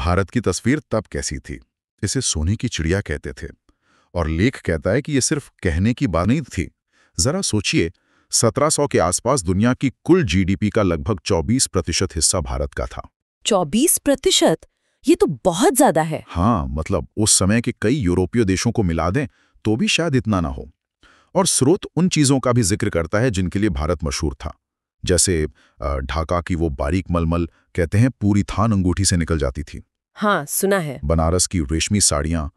भारत की तस्वीर तब कैसी थी? इसे सोने की चिड़िया कहते थे। और लेख कहता है कि ये सिर्फ कहने की बात नहीं थी। जरा सोचिए, 1700 के आसपास दुनिया की कुल जीडीपी का लगभग 24% हिस्सा भारत का था। 24%? ये तो बहुत ज्यादा है। हाँ, मतलब उस समय के कई यूरोपीय देशों को मिला दें तो भी शायद इतना ना हो। और स्रोत उन चीजों का भी जिक्र करता है जिनके लिए भारत मशहूर था। जैसे ढाका की वो बारीक मलमल, कहते हैं पूरी थान अंगूठी से निकल जाती थी। हाँ, सुना है। बनारस की रेशमी साड़ियाँ,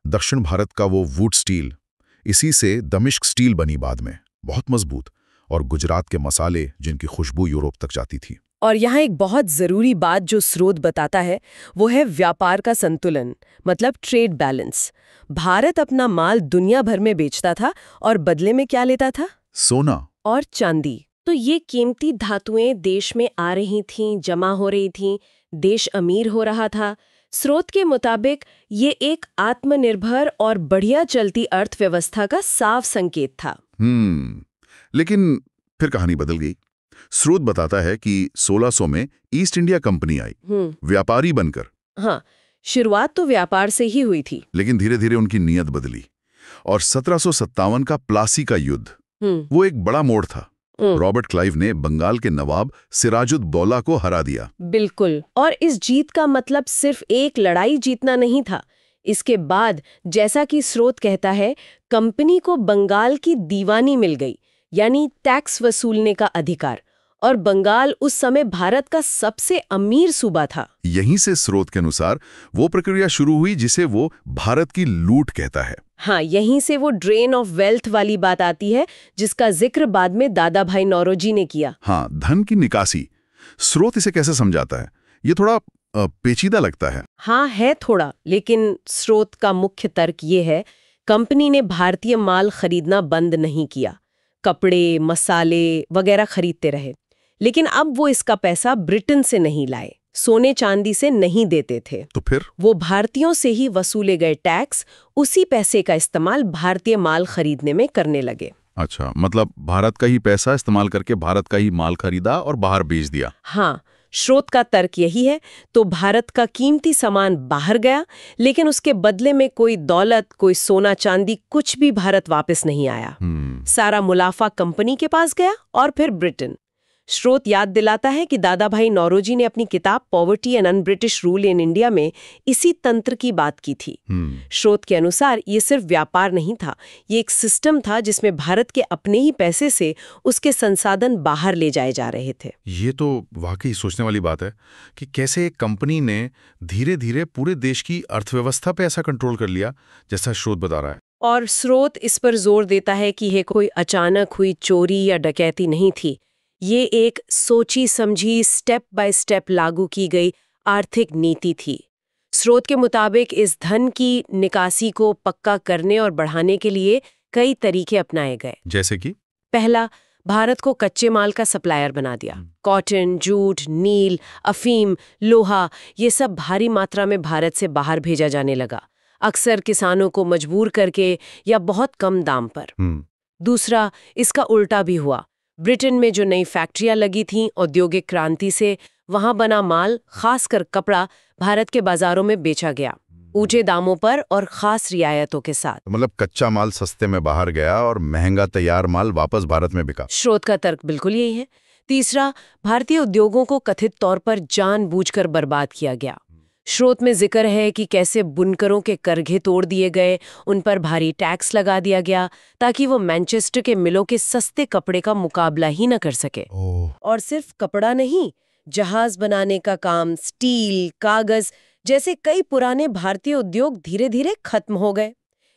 दक्षिण भारत का वो वुड स्टील, इसी से दमिश्क स्टील बनी बाद में, बहुत मजबूत। और गुजरात के मसाले जिनकी खुशबू यूरोप तक जाती थी। और यहाँ एक बहुत जरूरी बात जो स्रोत बताता है वो है व्यापार का संतुलन, मतलब ट्रेड बैलेंस। भारत अपना माल दुनिया भर में बेचता था और बदले में क्या लेता था? सोना और चांदी। तो ये कीमती धातुएं देश में आ रही थीं, जमा हो रही थीं, देश अमीर हो रहा था। स्रोत के मुताबिक ये एक आत्मनिर्भर और बढ़िया चलती अर्थव्यवस्था का साफ संकेत था। लेकिन फिर कहानी बदल गई। स्रोत बताता है कि 1600 में ईस्ट इंडिया कंपनी आई, व्यापारी बनकर। हाँ, शुरुआत तो व्यापार से ही हुई थी, लेकिन धीरे धीरे उनकी नीयत बदली और 1757 का प्लासी का युद्ध, वो एक बड़ा मोड़ था। रॉबर्ट क्लाइव ने बंगाल के नवाब सिराजुद्दौला को हरा दिया। बिल्कुल। और इस जीत का मतलब सिर्फ एक लड़ाई जीतना नहीं था। इसके बाद, जैसा कि स्रोत कहता है, कंपनी को बंगाल की दीवानी मिल गई, यानी टैक्स वसूलने का अधिकार। और बंगाल उस समय भारत का सबसे अमीर सूबा था। यहीं से स्रोत के अनुसार वो प्रक्रिया शुरू हुई जिसे वो भारत की लूट कहता है। हाँ, यहीं से वो ड्रेन ऑफ वेल्थ वाली बात आती है जिसका जिक्र बाद में दादा भाई नौरोजी ने किया। हाँ, धन की निकासी। स्रोत इसे कैसे समझाता है? ये थोड़ा पेचीदा लगता है। हाँ, है थोड़ा, लेकिन स्रोत का मुख्य तर्क ये है, कंपनी ने भारतीय माल खरीदना बंद नहीं किया। कपड़े, मसाले वगैरह खरीदते रहे, लेकिन अब वो इसका पैसा ब्रिटेन से नहीं लाए, सोने चांदी से नहीं देते थे। तो फिर वो भारतीयों से ही वसूले गए टैक्स, उसी पैसे का इस्तेमाल भारतीय माल खरीदने में करने लगे। अच्छा, मतलब भारत का ही पैसा इस्तेमाल करके भारत का ही माल खरीदा और बाहर बेच दिया। हाँ, स्रोत का तर्क यही है। तो भारत का कीमती सामान बाहर गया, लेकिन उसके बदले में कोई दौलत, कोई सोना चांदी, कुछ भी भारत वापस नहीं आया। सारा मुनाफा कंपनी के पास गया और फिर ब्रिटेन। स्रोत याद दिलाता है कि दादा भाई नौरोजी ने अपनी किताब poverty and un British rule in India में इसी तंत्र की बात की थी। स्रोत के अनुसार ये सिर्फ व्यापार नहीं था, ये एक सिस्टम था जिसमें भारत के अपने ही पैसे से उसके संसाधन बाहर ले जाए जा रहे थे। ये तो वाकई सोचने वाली बात है कि कैसे एक कंपनी ने धीरे धीरे पूरे देश की अर्थव्यवस्था पे ऐसा कंट्रोल कर लिया, जैसा स्रोत बता रहा है। और स्रोत इस पर जोर देता है कि ये कोई अचानक हुई चोरी या डकैती नहीं थी। ये एक सोची समझी, स्टेप बाय स्टेप लागू की गई आर्थिक नीति थी। स्रोत के मुताबिक इस धन की निकासी को पक्का करने और बढ़ाने के लिए कई तरीके अपनाए गए। जैसे कि पहला, भारत को कच्चे माल का सप्लायर बना दिया। कॉटन, जूट, नील, अफीम, लोहा, ये सब भारी मात्रा में भारत से बाहर भेजा जाने लगा, अक्सर किसानों को मजबूर करके या बहुत कम दाम पर। दूसरा, इसका उल्टा भी हुआ। ब्रिटेन में जो नई फैक्ट्रियां लगी थीं औद्योगिक क्रांति से, वहां बना माल, खासकर कपड़ा, भारत के बाजारों में बेचा गया, ऊंचे दामों पर और खास रियायतों के साथ। मतलब कच्चा माल सस्ते में बाहर गया और महंगा तैयार माल वापस भारत में बिका। स्रोत का तर्क बिल्कुल यही है। तीसरा, भारतीय उद्योगों को कथित तौर पर जानबूझकर बर्बाद किया गया। स्रोत में जिक्र है कि कैसे बुनकरों के करघे तोड़ दिए गए, उन पर भारी टैक्स लगा दिया गया ताकि वो मैनचेस्टर के मिलों के सस्ते कपड़े का मुकाबला ही न कर सके। और सिर्फ कपड़ा नहीं, जहाज बनाने का काम, स्टील, कागज जैसे कई पुराने भारतीय उद्योग धीरे धीरे खत्म हो गए।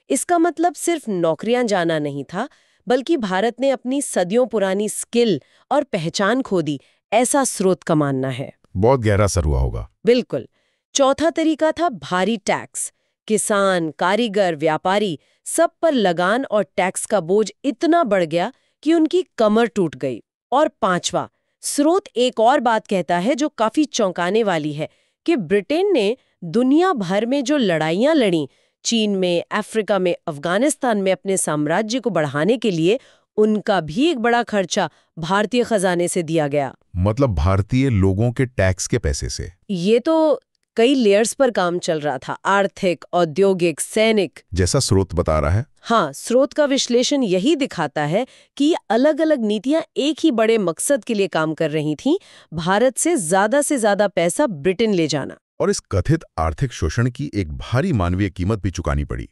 इसका मतलब सिर्फ नौकरियां जाना नहीं था, बल्कि भारत ने अपनी सदियों पुरानी स्किल और पहचान खो दी, ऐसा स्रोत का मानना है। बहुत गहरा असर हुआ होगा। बिल्कुल। चौथा तरीका था भारी टैक्स। किसान, कारीगर, व्यापारी, सब पर लगान और टैक्स का बोझ इतना बढ़ गया कि उनकी कमर टूट गई। और पांचवा, स्रोत एक और बात कहता है जो काफी चौंकाने वाली है, कि ब्रिटेन ने दुनिया भर में जो लड़ाइयां लड़ी, चीन में, अफ्रीका में, अफगानिस्तान में, अपने साम्राज्य को बढ़ाने के लिए, उनका भी एक बड़ा खर्चा भारतीय खजाने से दिया गया। मतलब भारतीय लोगों के टैक्स के पैसे से। ये तो कई लेयर्स पर काम चल रहा था, आर्थिक, औद्योगिक, सैनिक। जैसा स्रोत बता रहा है। हाँ, स्रोत का विश्लेषण यही दिखाता है कि अलग-अलग नीतियां एक ही बड़े मकसद के लिए काम कर रही थीं, भारत से ज्यादा पैसा ब्रिटेन ले जाना। और इस कथित आर्थिक शोषण की एक भारी मानवीय कीमत भी चुकानी पड़ी।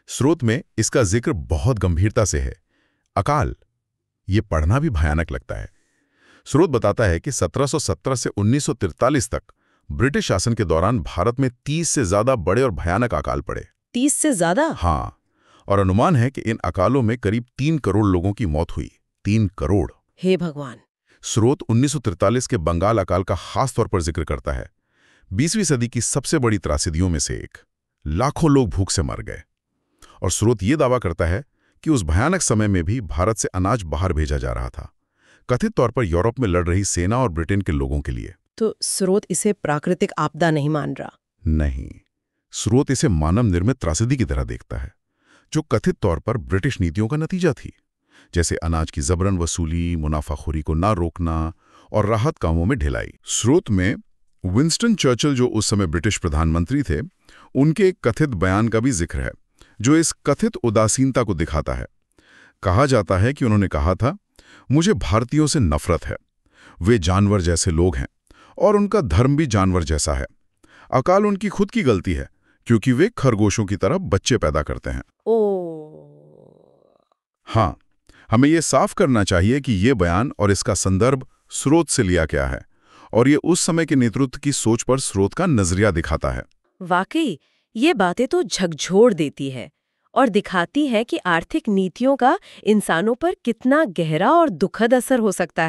स्रोत में इसका जिक्र बहुत गंभीरता से है। अकाल, ये पढ़ना भी भयानक लगता है। स्रोत बताता है कि 1717 से 1943 तक ब्रिटिश शासन के दौरान भारत में 30 से ज्यादा बड़े और भयानक अकाल पड़े। 30 से ज्यादा? हाँ, और अनुमान है कि इन अकालों में करीब 3 करोड़ लोगों की मौत हुई। 3 करोड़। हे भगवान। स्रोत 1943 के बंगाल अकाल का खास तौर पर जिक्र करता है। 20वीं सदी की सबसे बड़ी त्रासदियों में से एक। लाखों लोग भूख से मर गए। और स्रोत ये दावा करता है कि उस भयानक समय में भी भारत से अनाज बाहर भेजा जा रहा था, कथित तौर पर यूरोप में लड़ रही सेना और ब्रिटेन के लोगों के लिए। तो स्रोत इसे प्राकृतिक आपदा नहीं मान रहा? नहीं, स्रोत इसे मानव निर्मित त्रासदी की तरह देखता है, जो कथित तौर पर ब्रिटिश नीतियों का नतीजा थी, जैसे अनाज की जबरन वसूली, मुनाफाखोरी को ना रोकना और राहत कामों में ढिलाई। स्रोत में विंस्टन चर्चिल, जो उस समय ब्रिटिश प्रधानमंत्री थे, उनके एक कथित बयान का भी जिक्र है, जो इस कथित उदासीनता को दिखाता है। कहा जाता है कि उन्होंने कहा था, मुझे भारतीयों से नफरत है। वे जानवर जैसे लोग हैं और उनका धर्म भी जानवर जैसा है। अकाल उनकी खुद की गलती है, क्योंकि वे खरगोशों की तरह बच्चे पैदा करते हैं। हाँ, हमें ये साफ करना चाहिए कि ये बयान और इसका संदर्भ स्रोत से लिया गया है, और ये उस समय के नेतृत्व की सोच पर स्रोत का नजरिया दिखाता है। वाकई ये बातें तो झकझोर देती है और दिखाती है कि आर्थिक नीतियों का इंसानों पर कितना गहरा और दुखद असर हो सकता है।